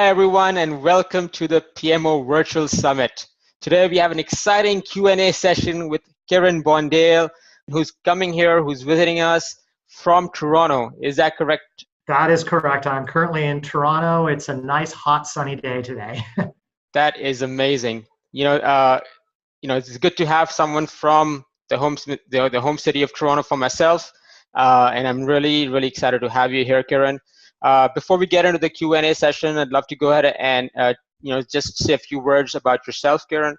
everyone, and welcome to the PMO Virtual Summit. Today we have an exciting Q&A session with Kiron Bondale, who's coming here, who's visiting us from Toronto. Is that correct? That is correct. I'm currently in Toronto. It's a nice, hot, sunny day today. That is amazing. It's good to have someone from the home city of Toronto for myself, and I'm really excited to have you here, Kiron. Before we get into the Q&A session, I'd love to go ahead and just say a few words about yourself, Kiron,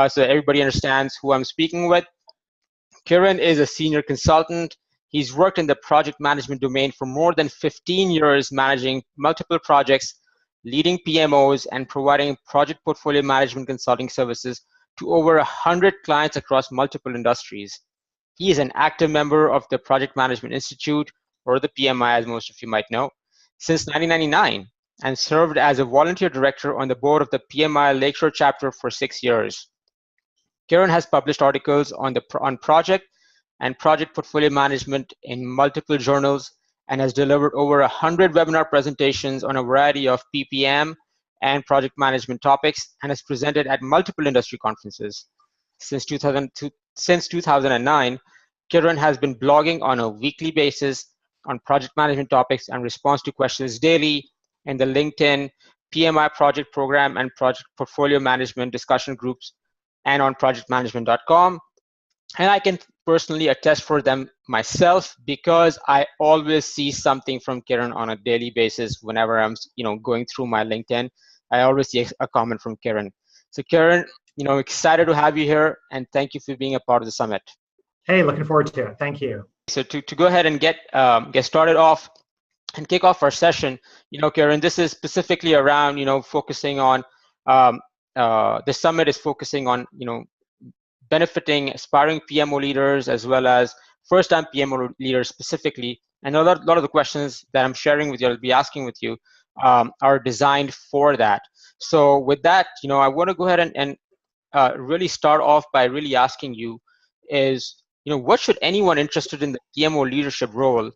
so that everybody understands who I'm speaking with. Kiron is a senior consultant. He's worked in the project management domain for more than 15 years, managing multiple projects, leading PMOs, and providing project portfolio management consulting services to over 100 clients across multiple industries. He is an active member of the Project Management Institute, or the PMI, as most of you might know, since 1999, and served as a volunteer director on the board of the PMI Lakeshore chapter for 6 years. Kiron has published articles on project and project portfolio management in multiple journals and has delivered over 100 webinar presentations on a variety of PPM and project management topics, and has presented at multiple industry conferences. Since 2009, Kiron has been blogging on a weekly basis on project management topics and responds to questions daily in the LinkedIn PMI project program and project portfolio management discussion groups and on projectmanagement.com. And I can personally attest for them myself, because I always see something from Kiron on a daily basis. Whenever I'm going through my LinkedIn, I always see a comment from Kiron. So Kiron, excited to have you here, and thank you for being a part of the summit. Hey, looking forward to it. Thank you. So to go ahead and get started off and kick off our session, Kiron, this is specifically around focusing on the summit is focusing on benefiting aspiring PMO leaders as well as first-time PMO leaders specifically. And a lot of the questions that I'm sharing with you, I'll be asking with you, are designed for that. So with that, I want to go ahead and really start off by really asking you is, what should anyone interested in the PMO leadership role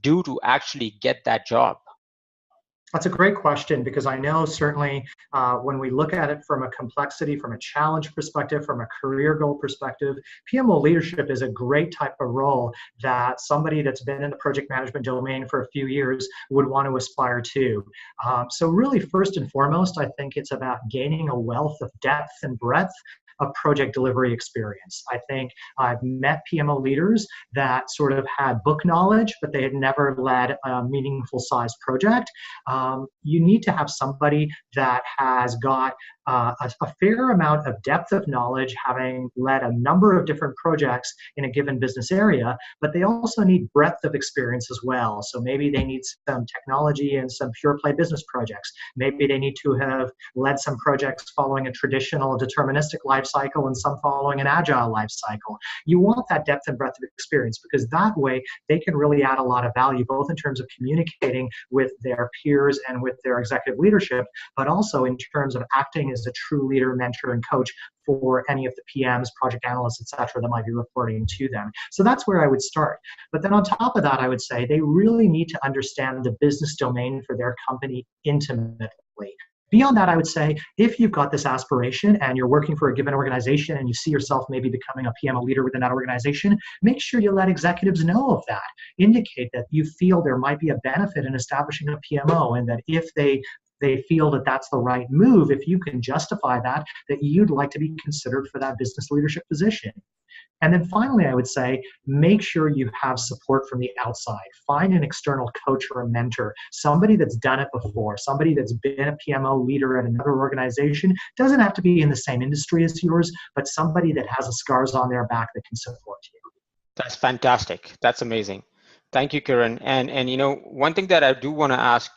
do to actually get that job? That's a great question, because I know certainly when we look at it from a complexity, from a challenge perspective, from a career goal perspective, PMO leadership is a great type of role that somebody that's been in the project management domain for a few years would want to aspire to. So really, first and foremost, I think it's about gaining a wealth of depth and breadth of project delivery experience. I think I've met PMO leaders that sort of had book knowledge, but they had never led a meaningful sized project. You need to have somebody that has got a fair amount of depth of knowledge, having led a number of different projects in a given business area, but they also need breadth of experience as well. So maybe they need some technology and some pure play business projects. Maybe they need to have led some projects following a traditional deterministic life cycle and some following an agile life cycle. You want that depth and breadth of experience, because that way they can really add a lot of value, both in terms of communicating with their peers and with their executive leadership, but also in terms of acting as a true leader, mentor, and coach for any of the PMs, project analysts, et cetera, that might be reporting to them. So that's where I would start. But then on top of that, I would say they really need to understand the business domain for their company intimately. Beyond that, I would say, if you've got this aspiration and you're working for a given organization and you see yourself maybe becoming a PMO leader within that organization, make sure you let executives know of that. Indicate that you feel there might be a benefit in establishing a PMO, and that if they feel that that's the right move, if you can justify that you'd like to be considered for that business leadership position. And then finally, I would say, make sure you have support from the outside. Find an external coach or a mentor, somebody that's done it before, somebody that's been a PMO leader at another organization. Doesn't have to be in the same industry as yours, but somebody that has the scars on their back that can support you. That's fantastic. That's amazing. Thank you, Kiron. And one thing that I do want to ask,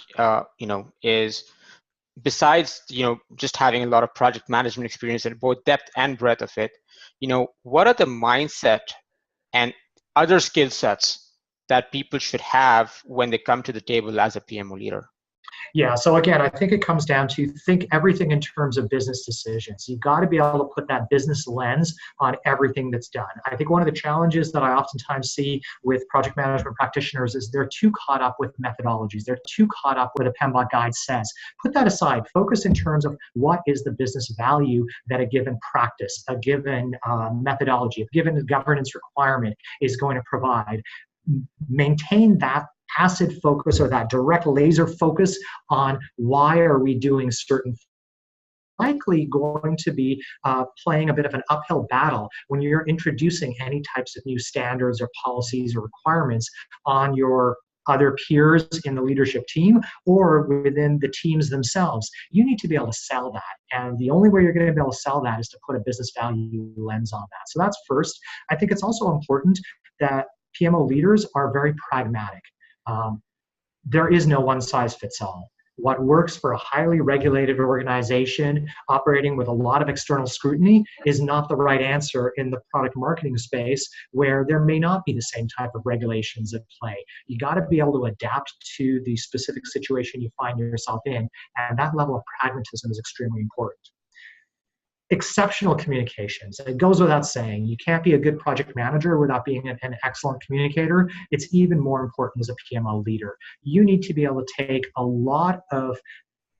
is, besides just having a lot of project management experience and both depth and breadth of it, what are the mindset and other skill sets that people should have when they come to the table as a PMO leader? Yeah, so again, I think it comes down to think everything in terms of business decisions. You've got to be able to put that business lens on everything that's done. I think one of the challenges that I oftentimes see with project management practitioners is they're too caught up with methodologies. They're too caught up with a PMBOK guide says. Put that aside. Focus in terms of what is the business value that a given practice, a given methodology, a given governance requirement is going to provide. Maintain that acid focus or that direct laser focus on why are we doing certain likely going to be playing a bit of an uphill battle when you're introducing any types of new standards or policies or requirements on your other peers in the leadership team or within the teams themselves. You need to be able to sell that. And the only way you're going to be able to sell that is to put a business value lens on that. So that's first. I think it's also important that PMO leaders are very pragmatic. There is no one size fits all. What works for a highly regulated organization operating with a lot of external scrutiny is not the right answer in the product marketing space where there may not be the same type of regulations at play. You got to be able to adapt to the specific situation you find yourself in, and that level of pragmatism is extremely important. Exceptional communications. It goes without saying, you can't be a good project manager without being an excellent communicator. It's even more important as a PMO leader. You need to be able to take a lot of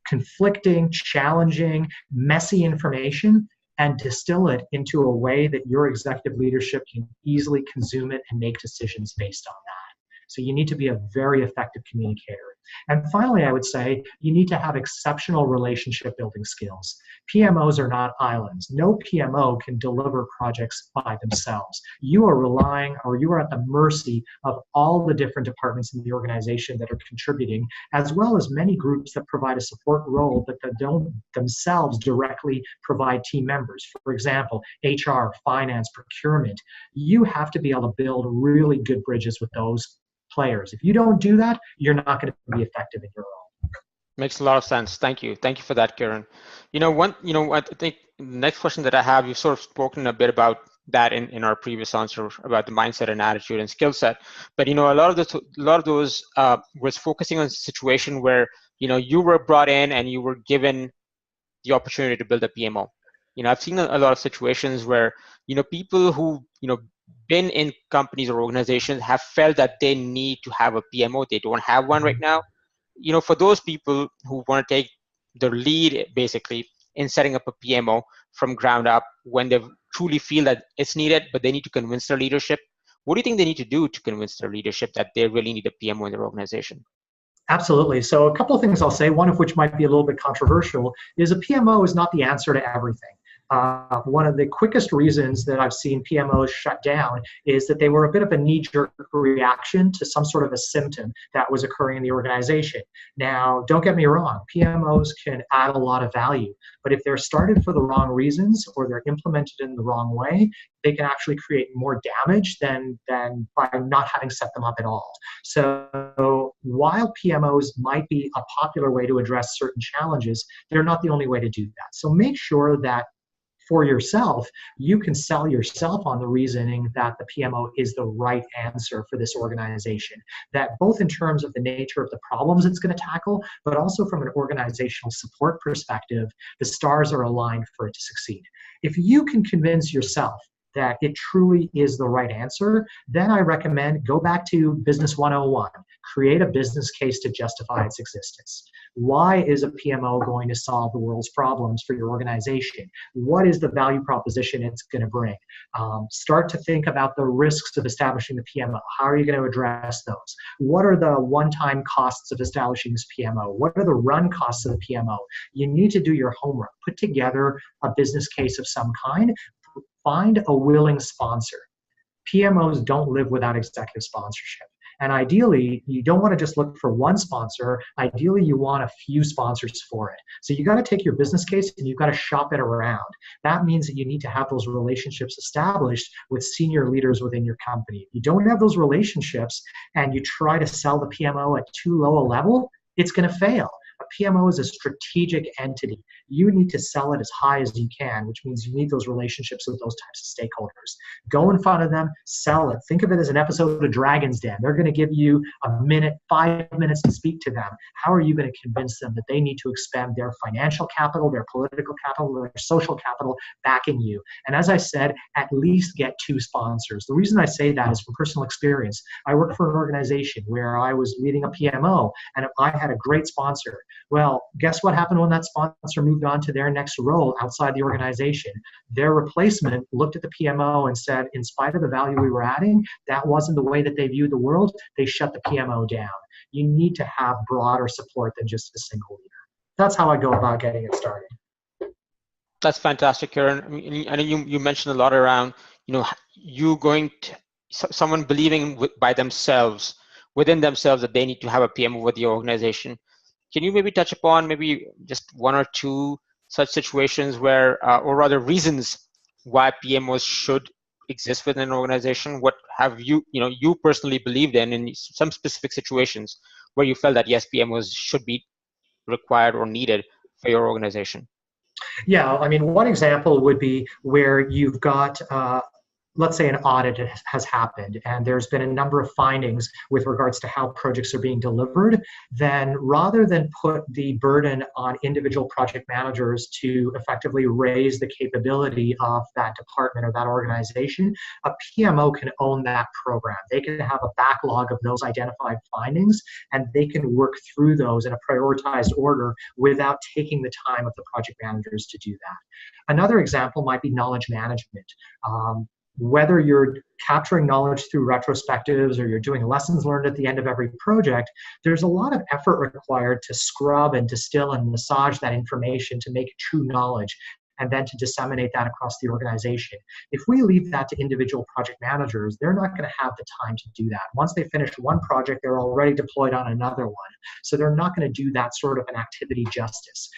conflicting, challenging, messy information and distill it into a way that your executive leadership can easily consume it and make decisions based on that. So you need to be a very effective communicator. And finally, I would say you need to have exceptional relationship building skills. PMOs are not islands. No PMO can deliver projects by themselves. You are relying or you are at the mercy of all the different departments in the organization that are contributing, as well as many groups that provide a support role but that don't themselves directly provide team members. For example, HR, finance, procurement. You have to be able to build really good bridges with those players. If you don't do that, you're not going to be effective in your role. Makes a lot of sense. Thank you. Thank you for that, Kiron. I think the next question that I have, you've sort of spoken a bit about that in our previous answer about the mindset and attitude and skill set. But a lot of those was focusing on a situation where you were brought in and you were given the opportunity to build a PMO. I've seen a lot of situations where people who been in companies or organizations have felt that they need to have a PMO. They don't have one right now. For those people who want to take the lead basically in setting up a PMO from ground up when they truly feel that it's needed, but they need to convince their leadership, what do you think they need to do to convince their leadership that they really need a PMO in their organization? Absolutely. So a couple of things I'll say, one of which might be a little bit controversial, is a PMO is not the answer to everything. One of the quickest reasons that I've seen PMOs shut down is that they were a bit of a knee-jerk reaction to some sort of a symptom that was occurring in the organization. Now, don't get me wrong, PMOs can add a lot of value, but if they're started for the wrong reasons or they're implemented in the wrong way, they can actually create more damage than by not having set them up at all. So while PMOs might be a popular way to address certain challenges, they're not the only way to do that. So make sure that for yourself, you can sell yourself on the reasoning that the PMO is the right answer for this organization. That both in terms of the nature of the problems it's going to tackle, but also from an organizational support perspective, the stars are aligned for it to succeed. If you can convince yourself that it truly is the right answer, then I recommend go back to Business 101. Create a business case to justify its existence. Why is a PMO going to solve the world's problems for your organization? What is the value proposition it's going to bring? Start to think about the risks of establishing the PMO. How are you going to address those? What are the one-time costs of establishing this PMO? What are the run costs of the PMO? You need to do your homework. Put together a business case of some kind. Find a willing sponsor. PMOs don't live without executive sponsorship. And ideally, you don't want to just look for one sponsor. Ideally, you want a few sponsors for it. So you got to take your business case and you've got to shop it around. That means that you need to have those relationships established with senior leaders within your company. If you don't have those relationships and you try to sell the PMO at too low a level, it's going to fail. A PMO is a strategic entity. You need to sell it as high as you can, which means you need those relationships with those types of stakeholders. Go in front of them, sell it. Think of it as an episode of Dragon's Den. They're going to give you a minute, 5 minutes to speak to them. How are you going to convince them that they need to expend their financial capital, their political capital, their social capital back in you? And as I said, at least get 2 sponsors. The reason I say that is from personal experience. I worked for an organization where I was leading a PMO, and I had a great sponsor. Well, guess what happened when that sponsor moved on to their next role outside the organization? Their replacement looked at the PMO and said, in spite of the value we were adding, that wasn't the way that they viewed the world. They shut the PMO down. You need to have broader support than just a single leader. That's how I go about getting it started. That's fantastic, Kiron. I mean, I know you mentioned a lot around, you going to someone believing by themselves, within themselves, that they need to have a PMO with the organization. Can you maybe touch upon maybe just 1 or 2 such situations where, or rather reasons why PMOs should exist within an organization? What have you personally believed in some specific situations where you felt that yes, PMOs should be required or needed for your organization? Yeah, I mean, one example would be where you've got, let's say an audit has happened and there's been a number of findings with regards to how projects are being delivered. Then rather than put the burden on individual project managers to effectively raise the capability of that department or that organization, a PMO can own that program. They can have a backlog of those identified findings, and they can work through those in a prioritized order without taking the time of the project managers to do that. Another example might be knowledge management. Whether you're capturing knowledge through retrospectives or you're doing lessons learned at the end of every project, there's a lot of effort required to scrub and distill and massage that information to make it true knowledge, and then to disseminate that across the organization. If we leave that to individual project managers, they're not going to have the time to do that. Once they finish one project, they're already deployed on another one. So they're not going to do that sort of an activity justice.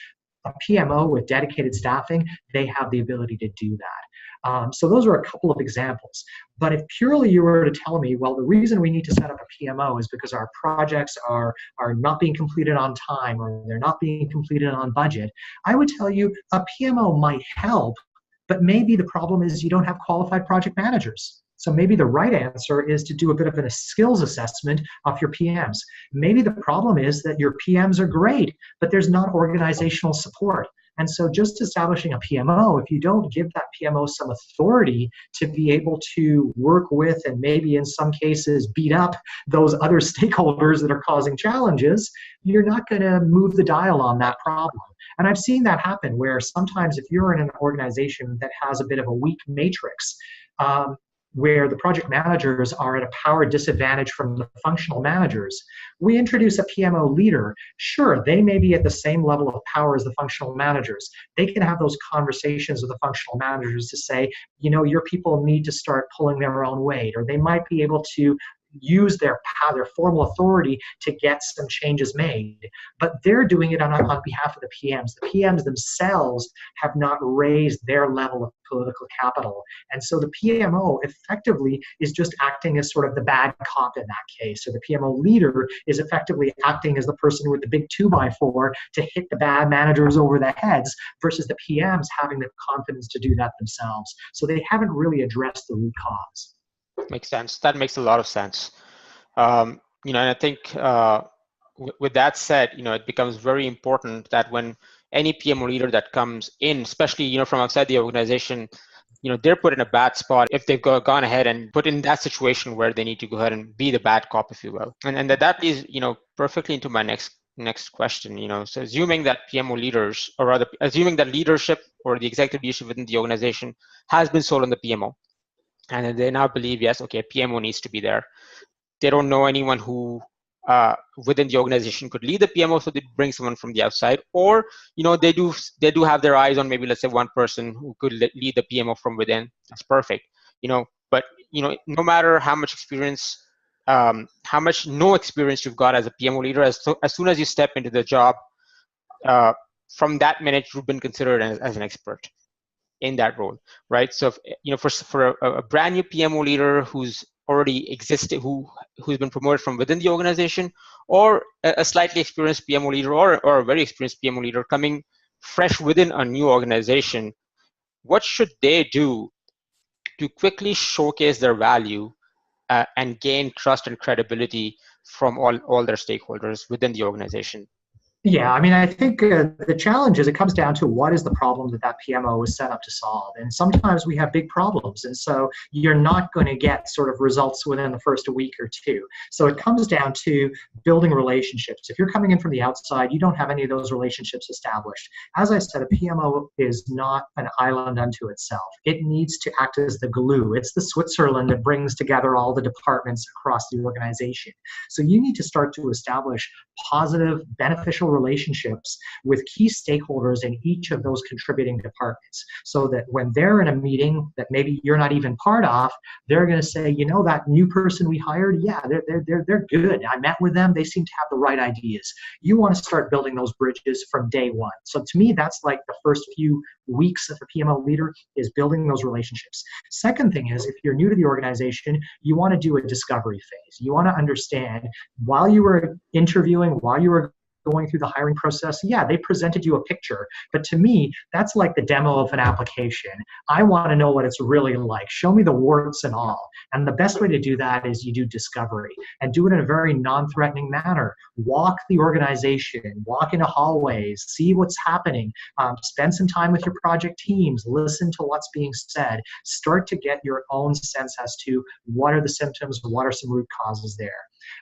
A PMO with dedicated staffing, they have the ability to do that. So those are a couple of examples. But if purely you were to tell me, well, the reason we need to set up a PMO is because our projects are not being completed on time or they're not being completed on budget, I would tell you a PMO might help, but maybe the problem is you don't have qualified project managers. So maybe the right answer is to do a bit of a skills assessment of your PMs. Maybe the problem is that your PMs are great, but there's not organizational support. And so just establishing a PMO, if you don't give that PMO some authority to be able to work with and maybe in some cases beat up those other stakeholders that are causing challenges, you're not going to move the dial on that problem. And I've seen that happen where sometimes if you're in an organization that has a bit of a weak matrix, where the project managers are at a power disadvantage from the functional managers, we introduce a PMO leader. Sure, they may be at the same level of power as the functional managers. They can have those conversations with the functional managers to say, your people need to start pulling their own weight, or they might be able to use their power, their formal authority to get some changes made. But they're doing it on behalf of the PMs. The PMs themselves have not raised their level of political capital. And so the PMO effectively is just acting as sort of the bad cop in that case. So the PMO leader is effectively acting as the person with the big 2x4 to hit the bad managers over the heads versus the PMs having the confidence to do that themselves. So they haven't really addressed the root cause. Makes sense. That makes a lot of sense. And I think with that said, it becomes very important that when any PMO leader that comes in, especially from outside the organization, they're put in a bad spot if they've gone ahead and put in that situation where they need to go ahead and be the bad cop, if you will. And that leads perfectly into my next question. So assuming that PMO leaders, or rather assuming that leadership or the executive leadership within the organization has been sold on the PMO, and they now believe, yes, okay, PMO needs to be there. They don't know anyone who within the organization could lead the PMO, so they bring someone from the outside, or they do have their eyes on maybe, let's say, one person who could lead the PMO from within. That's perfect. But no matter how much experience, how much no experience you've got as a PMO leader, as soon as you step into the job, from that minute you've been considered as an expert in that role, right? So, for a brand new PMO leader who's already existed, who's been promoted from within the organization, or a slightly experienced PMO leader, or a very experienced PMO leader coming fresh within a new organization, what should they do to quickly showcase their value and gain trust and credibility from all their stakeholders within the organization? Yeah, I mean, I think the challenge is it comes down to what is the problem that PMO was set up to solve. And sometimes we have big problems. And so you're not going to get sort of results within the first week or two. So it comes down to building relationships. If you're coming in from the outside, you don't have any of those relationships established. As I said, a PMO is not an island unto itself. It needs to act as the glue. It's the Switzerland that brings together all the departments across the organization. So you need to start to establish positive, beneficial relationships with key stakeholders in each of those contributing departments, so that when they're in a meeting that maybe you're not even part of, they're going to say, you know, that new person we hired, yeah, they're good. I met with them. They seem to have the right ideas. You want to start building those bridges from day one. So to me, that's like the first few weeks of a PMO leader, is building those relationships. Second thing is, if you're new to the organization, you want to do a discovery phase. You want to understand, while you were interviewing, while you were going through the hiring process, yeah, they presented you a picture. But to me, that's like the demo of an application. I want to know what it's really like. Show me the warts and all. And the best way to do that is you do discovery, and do it in a very non-threatening manner. Walk the organization, walk into hallways, see what's happening, spend some time with your project teams, listen to what's being said, start to get your own sense as to what are the symptoms, what are some root causes there.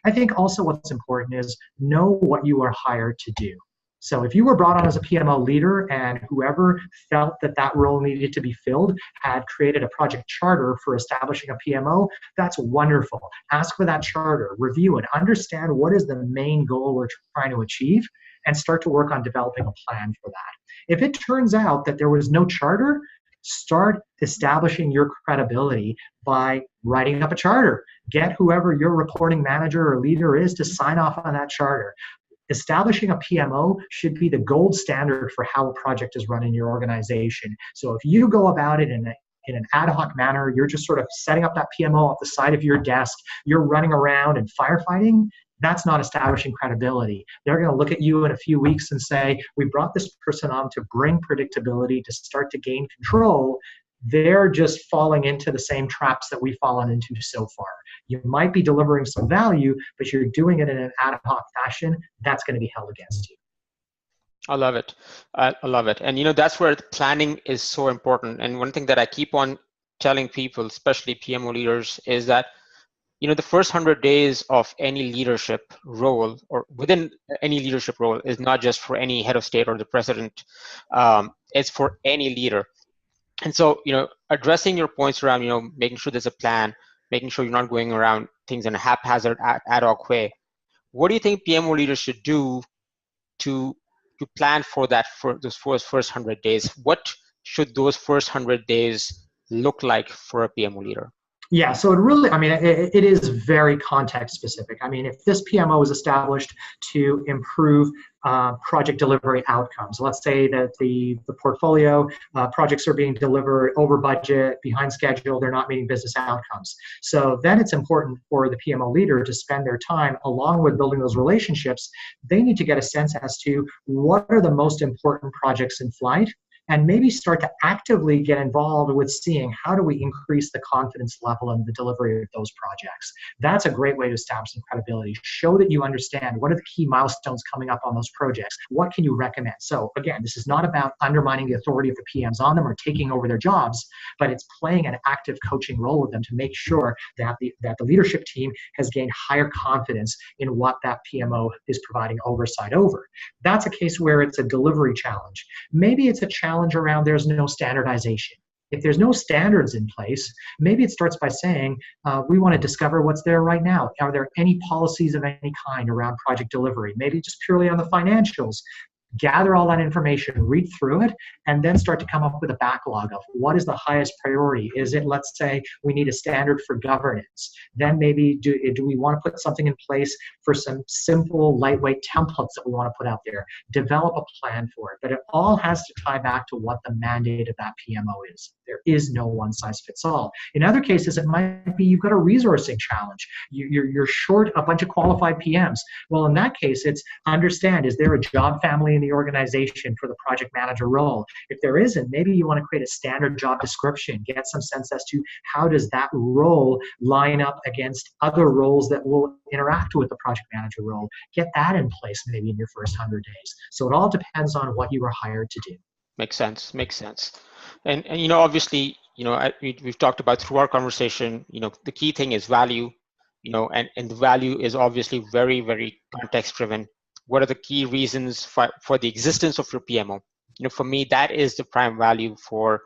I think also what's important is know what you are hired to do. So if you were brought on as a PMO leader and whoever felt that that role needed to be filled had created a project charter for establishing a PMO, that's wonderful. Ask for that charter, review it, understand what is the main goal we're trying to achieve, and start to work on developing a plan for that. If it turns out that there was no charter, start establishing your credibility by writing up a charter. Get whoever your reporting manager or leader is to sign off on that charter. Establishing a PMO should be the gold standard for how a project is run in your organization. So if you go about it in an ad hoc manner, you're just sort of setting up that PMO off the side of your desk, you're running around and firefighting, that's not establishing credibility. They're going to look at you in a few weeks and say, we brought this person on to bring predictability, to start to gain control. They're just falling into the same traps that we've fallen into so far. You might be delivering some value, but you're doing it in an ad hoc fashion. That's going to be held against you. I love it. I love it. And, that's where planning is so important. And one thing that I keep on telling people, especially PMO leaders, is that, the first 100 days of any leadership role, or within any leadership role, is not just for any head of state or the president. It's for any leader. And so, addressing your points around, making sure there's a plan, making sure you're not going around things in a haphazard, ad hoc way. What do you think PMO leaders should do to plan for that, for those first 100 days? What should those first 100 days look like for a PMO leader? Yeah, so it is very context specific. I mean, if this PMO is established to improve project delivery outcomes, let's say that the portfolio projects are being delivered over budget, behind schedule, they're not meeting business outcomes. So then it's important for the PMO leader to spend their time, along with building those relationships, they need to get a sense as to what are the most important projects in flight, and maybe start to actively get involved with seeing how do we increase the confidence level in the delivery of those projects. That's a great way to establish some credibility. Show that you understand what are the key milestones coming up on those projects. What can you recommend? So again, this is not about undermining the authority of the PMs on them or taking over their jobs, but it's playing an active coaching role with them to make sure that the leadership team has gained higher confidence in what that PMO is providing oversight over. That's a case where it's a delivery challenge. Maybe it's a challenge around there's no standardization. If there's no standards in place, maybe it starts by saying, we want to discover what's there right now. Are there any policies of any kind around project delivery? Maybe just purely on the financials. gather all that information, read through it, and then start to come up with a backlog of what is the highest priority. Is it, let's say, we need a standard for governance? Then maybe do we want to put something in place for some simple, lightweight templates that we want to put out there? Develop a plan for it. But it all has to tie back to what the mandate of that PMO is. There is no one size fits all. In other cases, it might be you've got a resourcing challenge. You're short a bunch of qualified PMs. Well, in that case, it's understand, is there a job family in the organization for the project manager role? If there isn't, maybe you want to create a standard job description, get some sense as to how does that role line up against other roles that will interact with the project manager role. Get that in place maybe in your first 100 days. So it all depends on what you were hired to do. Makes sense. Makes sense. And obviously, we've talked about through our conversation, the key thing is value, and the value is obviously very, very context driven. What are the key reasons for the existence of your PMO? For me, that is the prime value for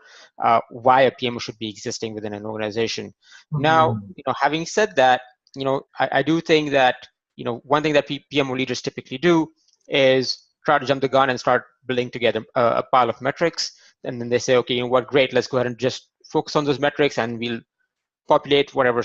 why a PMO should be existing within an organization. Mm-hmm. Now, having said that, I do think that, one thing that PMO leaders typically do is try to jump the gun and start building together a pile of metrics. And then they say, okay, what, great, let's go ahead and just focus on those metrics and we'll populate whatever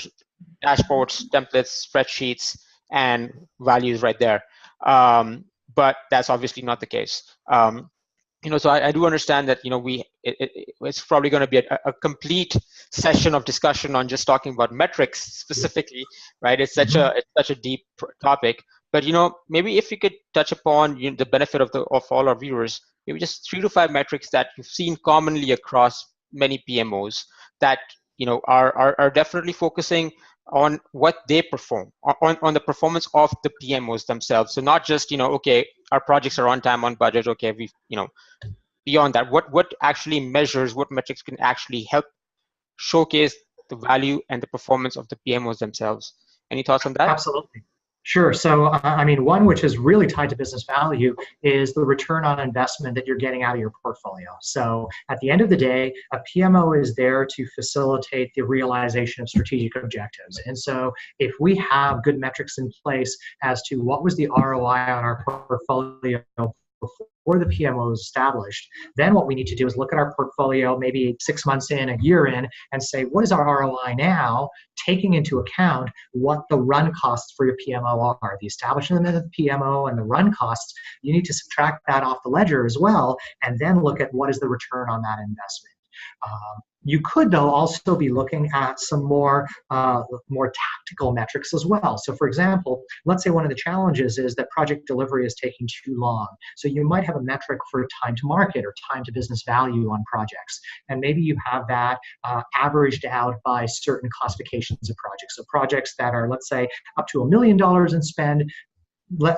dashboards, templates, spreadsheets, and values right there. But that's obviously not the case. So I do understand that, it's probably going to be a complete session of discussion on just talking about metrics specifically, right? It's such a deep topic. But, maybe if you could touch upon the benefit of all our viewers, maybe just 3 to 5 metrics that you've seen commonly across many PMOs that, are definitely focusing on what they perform, on the performance of the PMOs themselves. So not just, okay, our projects are on time, on budget, okay, we, beyond that, what actually measures, what metrics can actually help showcase the value and the performance of the PMOs themselves. Any thoughts on that? Absolutely. Sure. So, one which is really tied to business value is the return on investment that you're getting out of your portfolio. So at the end of the day, a PMO is there to facilitate the realization of strategic objectives. And so if we have good metrics in place as to what was the ROI on our portfolio before the PMO is established, then what we need to do is look at our portfolio maybe 6 months in, a year in, and say, what is our ROI now, taking into account what the run costs for your PMO are. The establishment of the PMO and the run costs, you need to subtract that off the ledger as well, and then look at what is the return on that investment. You could, though, also be looking at some more tactical metrics as well. So, for example, let's say one of the challenges is that project delivery is taking too long. So you might have a metric for time to market or time to business value on projects. And maybe you have that averaged out by certain classifications of projects. So projects that are, let's say, up to $1 million in spend,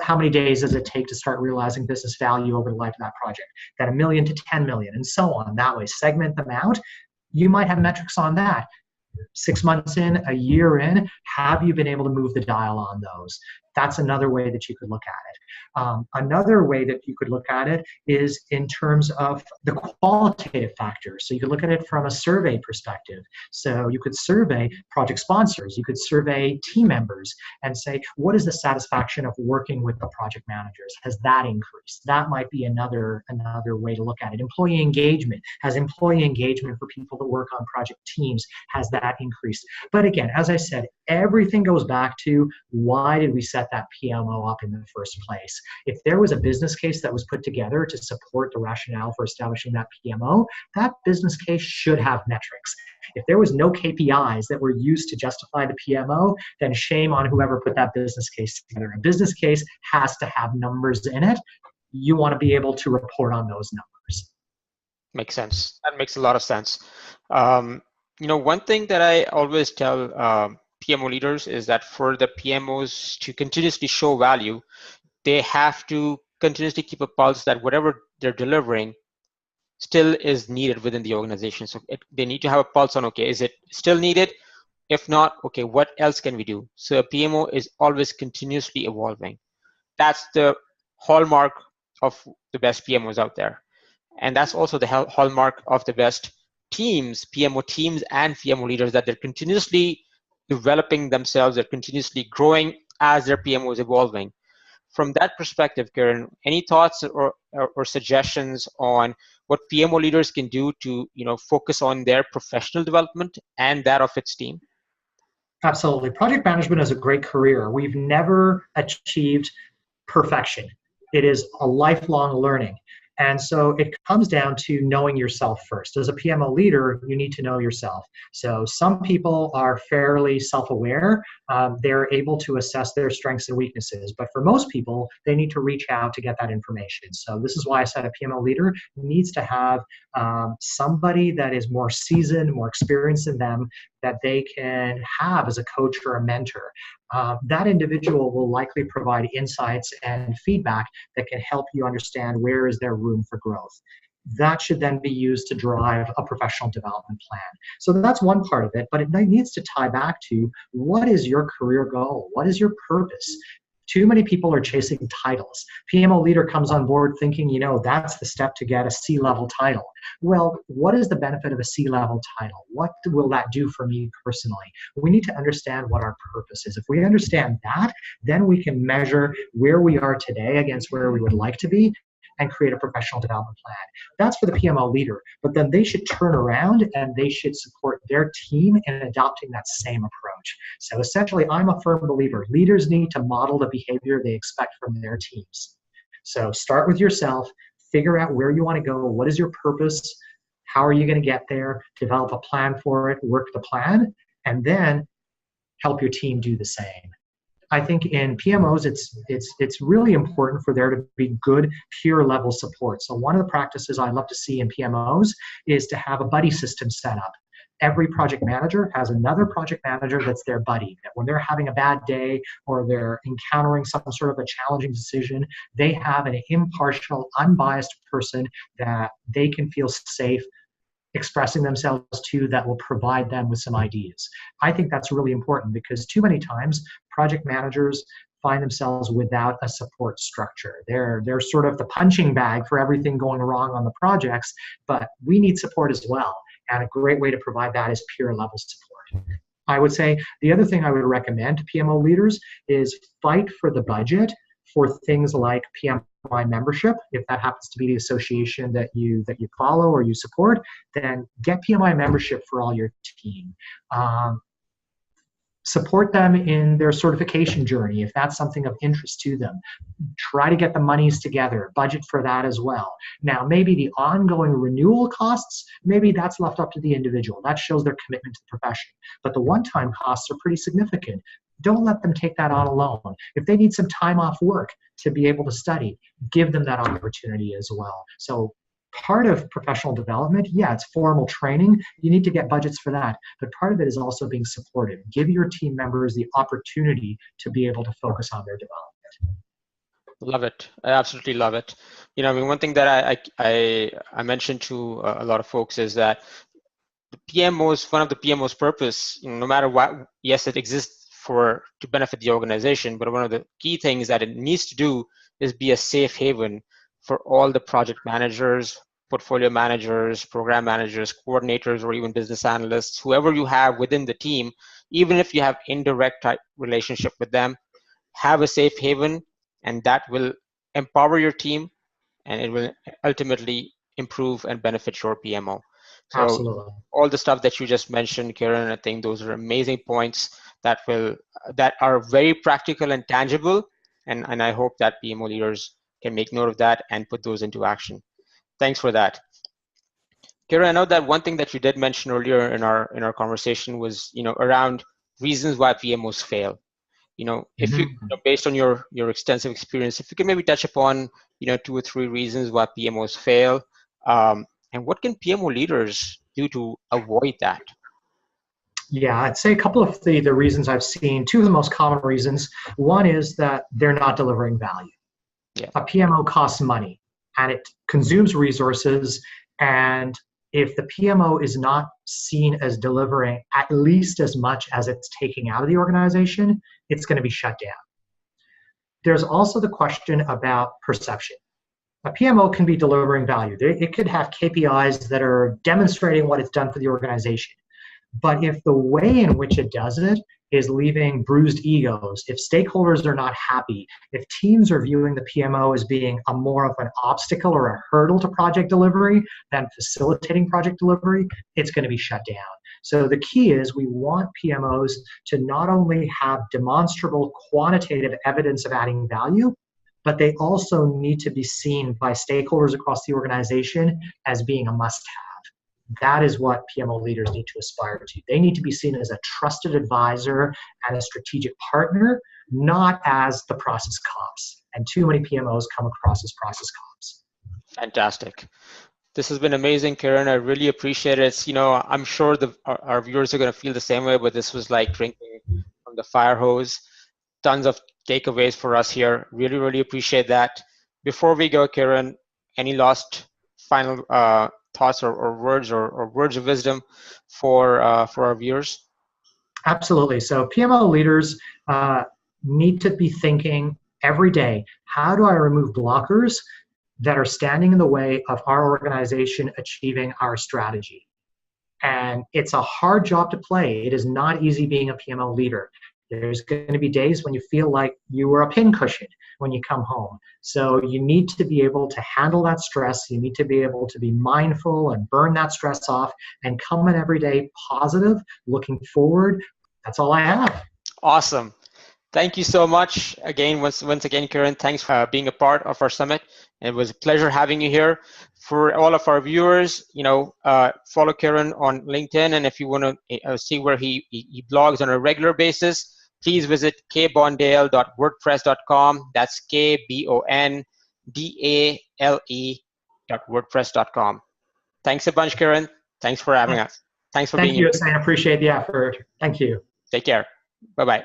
how many days does it take to start realizing business value over the life of that project? That $1 million to 10 million, and so on. That way, segment them out. You might have metrics on that. 6 months in, a year in, have you been able to move the dial on those? That's another way that you could look at it. Another way that you could look at it is in terms of the qualitative factors. So you could look at it from a survey perspective. So you could survey project sponsors, you could survey team members and say, what is the satisfaction of working with the project managers? Has that increased? That might be another way to look at it. Employee engagement. Has employee engagement for people that work on project teams, has that increased? But again, as I said, everything goes back to why did we set that PMO up in the first place? If there was a business case that was put together to support the rationale for establishing that PMO, that business case should have metrics. If there was no KPIs that were used to justify the PMO, then shame on whoever put that business case together. A business case has to have numbers in it. You want to be able to report on those numbers. Makes sense. That makes a lot of sense. One thing that I always tell PMO leaders is that for the PMOs to continuously show value, they have to continuously keep a pulse that whatever they're delivering still is needed within the organization. So they need to have a pulse on, okay, is it still needed? If not, okay, what else can we do? So a PMO is always continuously evolving. That's the hallmark of the best PMOs out there. And that's also the hallmark of the best teams, PMO teams and PMO leaders, that they're continuously developing themselves, they're continuously growing as their PMO is evolving. from that perspective, Kiran, any thoughts or suggestions on what PMO leaders can do to, focus on their professional development and that of its team? Absolutely. Project management is a great career. We've never achieved perfection. It is a lifelong learning. And so it comes down to knowing yourself first. As a PMO leader, you need to know yourself. So some people are fairly self-aware. They're able to assess their strengths and weaknesses. But for most people, they need to reach out to get that information. So this is why I said a PMO leader needs to have somebody that is more seasoned, more experienced than them, that they can have as a coach or a mentor. That individual will likely provide insights and feedback that can help you understand where is there room for growth. That should then be used to drive a professional development plan. So that's one part of it, but it needs to tie back to what is your career goal? What is your purpose? Too many people are chasing titles. PMO leader comes on board thinking, that's the step to get a C-level title. Well, what is the benefit of a C-level title? What will that do for me personally? We need to understand what our purpose is. If we understand that, then we can measure where we are today against where we would like to be and create a professional development plan. That's for the PMO leader, but then they should turn around and they should support their team in adopting that same approach. So essentially, I'm a firm believer. Leaders need to model the behavior they expect from their teams. So start with yourself, figure out where you want to go, what is your purpose, how are you going to get there, develop a plan for it, work the plan, and then help your team do the same. I think in PMOs, it's really important for there to be good peer level support. So one of the practices I love to see in PMOs is to have a buddy system set up. Every project manager has another project manager that's their buddy. That when they're having a bad day or they're encountering some sort of a challenging decision, they have an impartial, unbiased person that they can feel safe expressing themselves to, that will provide them with some ideas. I think that's really important because too many times project managers find themselves without a support structure. They're sort of the punching bag for everything going wrong on the projects, but we need support as well. And a great way to provide that is peer level support. I would say the other thing I would recommend to PMO leaders is fight for the budget for things like PMI membership. If that happens to be the association that you follow or you support, then get PMI membership for all your team. Support them in their certification journey if that's something of interest to them. Try to get the monies together, budget for that as well. Now, maybe the ongoing renewal costs, maybe that's left up to the individual. That shows their commitment to the profession. But the one-time costs are pretty significant. Don't let them take that on alone. If they need some time off work to be able to study, give them that opportunity as well. So part of professional development, yeah, it's formal training. You need to get budgets for that. But part of it is also being supportive. Give your team members the opportunity to be able to focus on their development. Love it. I absolutely love it. One thing that I mentioned to a lot of folks is that the PMOs, one of the PMOs' purpose, no matter what, yes, it exists to benefit the organization, but one of the key things that it needs to do is be a safe haven for all the project managers, portfolio managers, program managers, coordinators, or even business analysts, whoever you have within the team, even if you have indirect type relationship with them, have a safe haven, and that will empower your team, and it will ultimately improve and benefit your PMO. So absolutely. All the stuff that you just mentioned, Kiran, I think those are amazing points that are very practical and tangible, and I hope that PMO leaders can make note of that and put those into action. Thanks for that. Kiran, I know that one thing that you did mention earlier in our conversation was around reasons why PMOs fail. If you based on your extensive experience, if you can maybe touch upon 2 or 3 reasons why PMOs fail, and what can PMO leaders do to avoid that? Yeah, I'd say a couple of the reasons I've seen. 2 of the most common reasons. One is that they're not delivering value. Yeah. A PMO costs money and it consumes resources, and if the PMO is not seen as delivering at least as much as it's taking out of the organization, it's going to be shut down. There's also the question about perception. A PMO can be delivering value. It could have KPIs that are demonstrating what it's done for the organization. But if the way in which it does it is leaving bruised egos, if stakeholders are not happy, if teams are viewing the PMO as being a more of an obstacle or a hurdle to project delivery than facilitating project delivery, it's going to be shut down. So the key is we want PMOs to not only have demonstrable quantitative evidence of adding value, but they also need to be seen by stakeholders across the organization as being a must-have. That is what PMO leaders need to aspire to. They need to be seen as a trusted advisor and a strategic partner, not as the process cops. And too many PMOs come across as process cops. Fantastic. This has been amazing, Kiron. I really appreciate it. It's, I'm sure our viewers are going to feel the same way, but this was like drinking from the fire hose. Tons of takeaways for us here. Really, really appreciate that. Before we go, Kiron, any last final thoughts or words or words of wisdom for our viewers? Absolutely. So PMO leaders need to be thinking every day, how do I remove blockers that are standing in the way of our organization achieving our strategy? And it's a hard job to play. It is not easy being a PMO leader. There's going to be days when you feel like you were a pincushion when you come home. So you need to be able to handle that stress. You need to be able to be mindful and burn that stress off and come in every day positive, looking forward. That's all I have. Awesome. Thank you so much again. Once again, Kiron, thanks for being a part of our summit. It was a pleasure having you here. For all of our viewers, follow Kiron on LinkedIn, and if you want to see where he blogs on a regular basis, please visit kbondale.wordpress.com. That's KBONDALE.wordpress.com. Thanks a bunch, Kiron. Thanks for having us. Thanks for being here. Thank you, Hussein. I appreciate the effort. Thank you. Take care. Bye-bye.